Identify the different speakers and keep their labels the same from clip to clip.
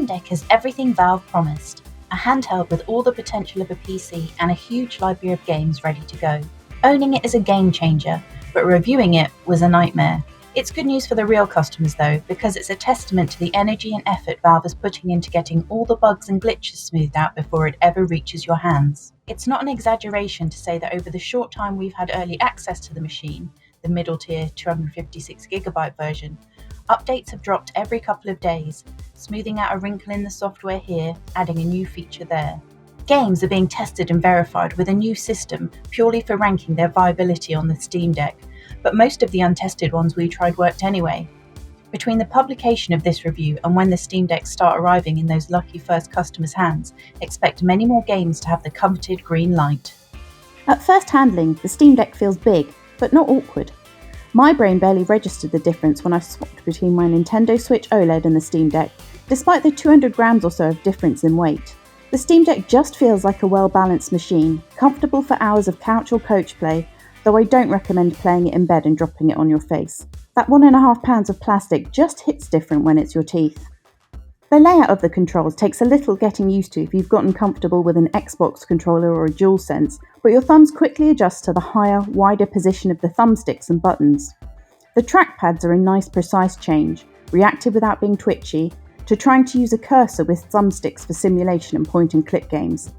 Speaker 1: Steam Deck is everything Valve promised, a handheld with all the potential of a PC and a huge library of games ready to go. Owning it is a game changer, but reviewing it was a nightmare. It's good news for the real customers though, because it's a testament to the energy and effort Valve is putting into getting all the bugs and glitches smoothed out before it ever reaches your hands. It's not an exaggeration to say that over the short time we've had early access to the machine, the middle tier 256GB version, updates have dropped every couple of days, smoothing out a wrinkle in the software here, adding a new feature there. Games are being tested and verified with a new system purely for ranking their viability on the Steam Deck, but most of the untested ones we tried worked anyway. Between the publication of this review and when the Steam Decks start arriving in those lucky first customers' hands, expect many more games to have the coveted green light.
Speaker 2: At first handling, the Steam Deck feels big, but not awkward. My brain barely registered the difference when I swapped between my Nintendo Switch OLED and the Steam Deck, despite the 200 grams or so of difference in weight. The Steam Deck just feels like a well-balanced machine, comfortable for hours of couch or coach play, though I don't recommend playing it in bed and dropping it on your face. That 1.5 pounds of plastic just hits different when it's your teeth. The layout of the controls takes a little getting used to if you've gotten comfortable with an Xbox controller or a DualSense, but your thumbs quickly adjust to the higher, wider position of the thumbsticks and buttons. The trackpads are a nice precise change, reactive without being twitchy, to trying to use a cursor with thumbsticks for simulation and point-and-click games.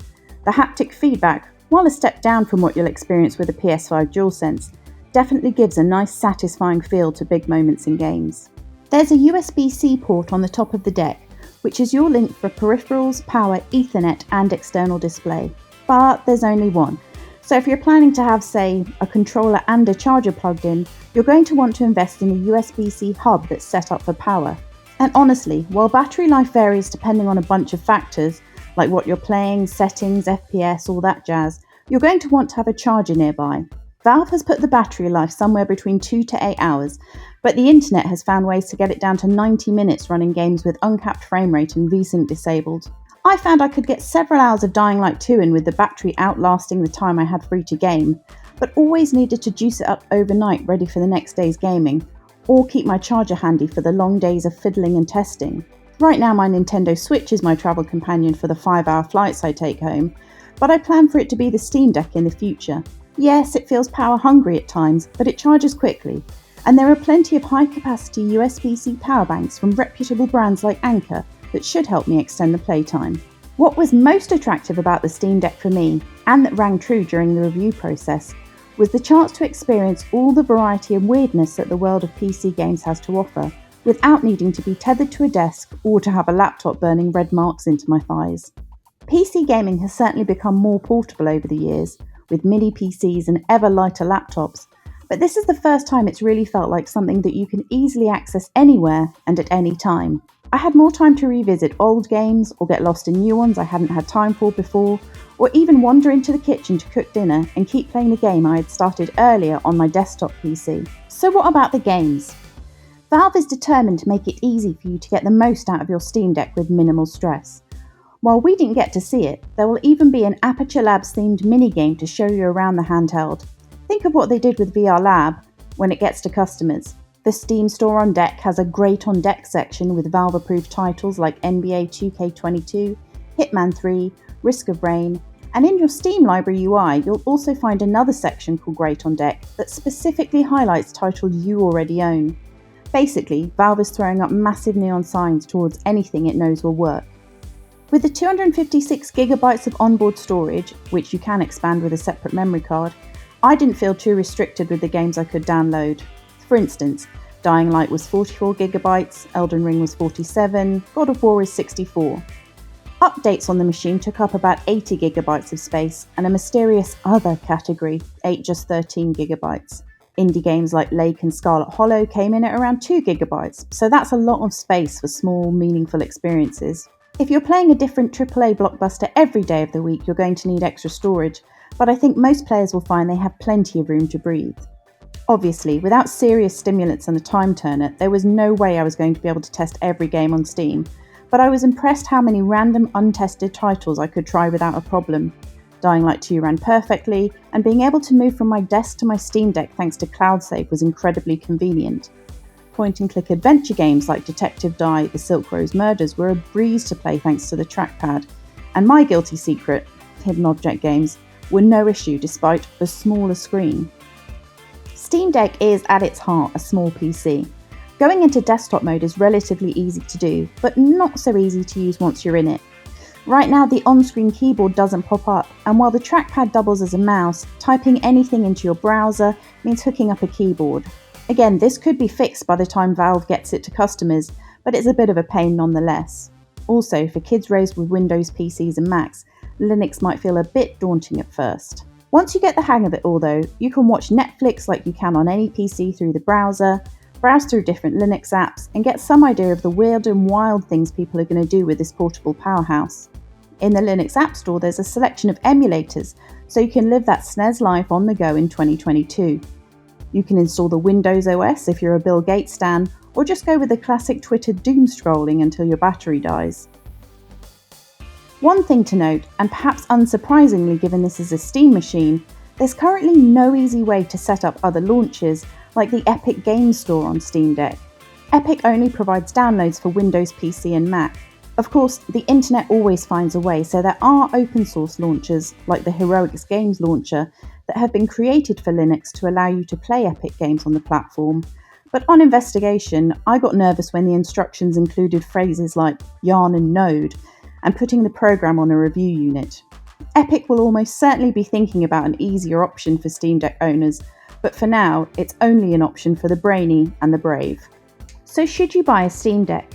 Speaker 2: The haptic feedback, while a step down from what you'll experience with a PS5 DualSense, definitely gives a nice satisfying feel to big moments in games. There's a USB-C port on the top of the deck, which is your link for peripherals, power, Ethernet and external display. But there's only one. So if you're planning to have, say, a controller and a charger plugged in, you're going to want to invest in a USB-C hub that's set up for power. And honestly, while battery life varies depending on a bunch of factors, like what you're playing, settings, FPS, all that jazz, you're going to want to have a charger nearby. Valve has put the battery life somewhere between 2 to 8 hours, but the internet has found ways to get it down to 90 minutes running games with uncapped frame rate and VSync disabled. I found I could get several hours of Dying Light 2 in with the battery outlasting the time I had free to game, but always needed to juice it up overnight ready for the next day's gaming, or keep my charger handy for the long days of fiddling and testing. Right now my Nintendo Switch is my travel companion for the 5-hour flights I take home, but I plan for it to be the Steam Deck in the future. Yes, it feels power hungry at times, but it charges quickly, and there are plenty of high-capacity USB-C power banks from reputable brands like Anker that should help me extend the playtime. What was most attractive about the Steam Deck for me, and that rang true during the review process, was the chance to experience all the variety and weirdness that the world of PC games has to offer, without needing to be tethered to a desk or to have a laptop burning red marks into my thighs. PC gaming has certainly become more portable over the years, with mini PCs and ever lighter laptops, but this is the first time it's really felt like something that you can easily access anywhere and at any time. I had more time to revisit old games or get lost in new ones I hadn't had time for before, or even wander into the kitchen to cook dinner and keep playing the game I had started earlier on my desktop PC. So what about the games? Valve is determined to make it easy for you to get the most out of your Steam Deck with minimal stress. While we didn't get to see it, there will even be an Aperture Labs themed minigame to show you around the handheld. Think of what they did with VR Lab when it gets to customers. The Steam Store on Deck has a Great on Deck section with Valve-approved titles like NBA 2K22, Hitman 3, Risk of Rain, and in your Steam Library UI you'll also find another section called Great on Deck that specifically highlights titles you already own. Basically, Valve is throwing up massive neon signs towards anything it knows will work. With the 256GB of onboard storage, which you can expand with a separate memory card, I didn't feel too restricted with the games I could download. For instance, Dying Light was 44GB, Elden Ring was 47, God of War is 64. Updates on the machine took up about 80GB of space, and a mysterious other category ate just 13GB. Indie games like Lake and Scarlet Hollow came in at around 2GB, so that's a lot of space for small, meaningful experiences. If you're playing a different AAA blockbuster every day of the week, you're going to need extra storage, but I think most players will find they have plenty of room to breathe. Obviously, without serious stimulants and a time turner, there was no way I was going to be able to test every game on Steam, but I was impressed how many random untested titles I could try without a problem. Dying Light 2 ran perfectly, and being able to move from my desk to my Steam Deck thanks to Cloud Save was incredibly convenient. point-and-click adventure games like Detective Dye, The Silk Rose Murders were a breeze to play thanks to the trackpad, and my guilty secret, hidden object games, were no issue despite the smaller screen. Steam Deck is at its heart a small PC. Going into desktop mode is relatively easy to do, but not so easy to use once you're in it. Right now the on-screen keyboard doesn't pop up, and while the trackpad doubles as a mouse, typing anything into your browser means hooking up a keyboard. Again, this could be fixed by the time Valve gets it to customers, but it's a bit of a pain nonetheless. Also, for kids raised with Windows PCs and Macs, Linux might feel a bit daunting at first. Once you get the hang of it all though, you can watch Netflix like you can on any PC through the browser, browse through different Linux apps, and get some idea of the weird and wild things people are going to do with this portable powerhouse. In the Linux App Store, there's a selection of emulators, so you can live that SNES life on the go in 2022. You can install the Windows OS if you're a Bill Gates stan, or just go with the classic Twitter doom scrolling until your battery dies. One thing to note, and perhaps unsurprisingly given this is a Steam machine, there's currently no easy way to set up other launchers like the Epic Games Store on Steam Deck. Epic only provides downloads for Windows PC and Mac. Of course, the internet always finds a way, so there are open source launchers like the Heroics Games Launcher that have been created for Linux to allow you to play Epic games on the platform. But on investigation, I got nervous when the instructions included phrases like yarn and node, and putting the program on a review unit. Epic will almost certainly be thinking about an easier option for Steam Deck owners, but for now, it's only an option for the brainy and the brave. So should you buy a Steam Deck?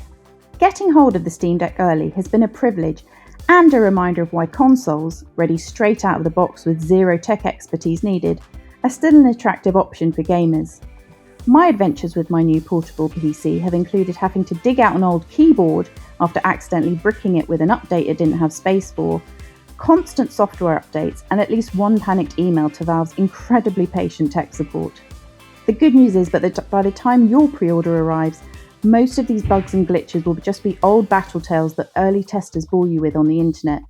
Speaker 2: Getting hold of the Steam Deck early has been a privilege and a reminder of why consoles, ready straight out of the box with zero tech expertise needed, are still an attractive option for gamers. My adventures with my new portable PC have included having to dig out an old keyboard after accidentally bricking it with an update it didn't have space for, constant software updates, and at least one panicked email to Valve's incredibly patient tech support. The good news is that by the time your pre-order arrives, most of these bugs and glitches will just be old battle tales that early testers bore you with on the internet.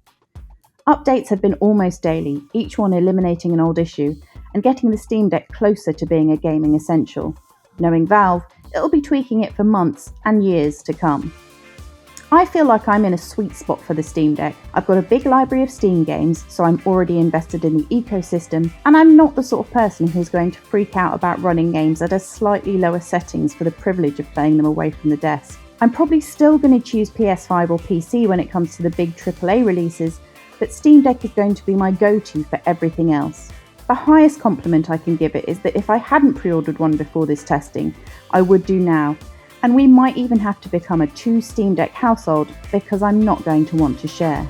Speaker 2: Updates have been almost daily, each one eliminating an old issue and getting the Steam Deck closer to being a gaming essential. Knowing Valve, it'll be tweaking it for months and years to come. I feel like I'm in a sweet spot for the Steam Deck. I've got a big library of Steam games, so I'm already invested in the ecosystem, and I'm not the sort of person who's going to freak out about running games at a slightly lower settings for the privilege of playing them away from the desk. I'm probably still going to choose PS5 or PC when it comes to the big AAA releases, but Steam Deck is going to be my go-to for everything else. The highest compliment I can give it is that if I hadn't pre-ordered one before this testing, I would do now. And we might even have to become a 2 Steam Deck household because I'm not going to want to share.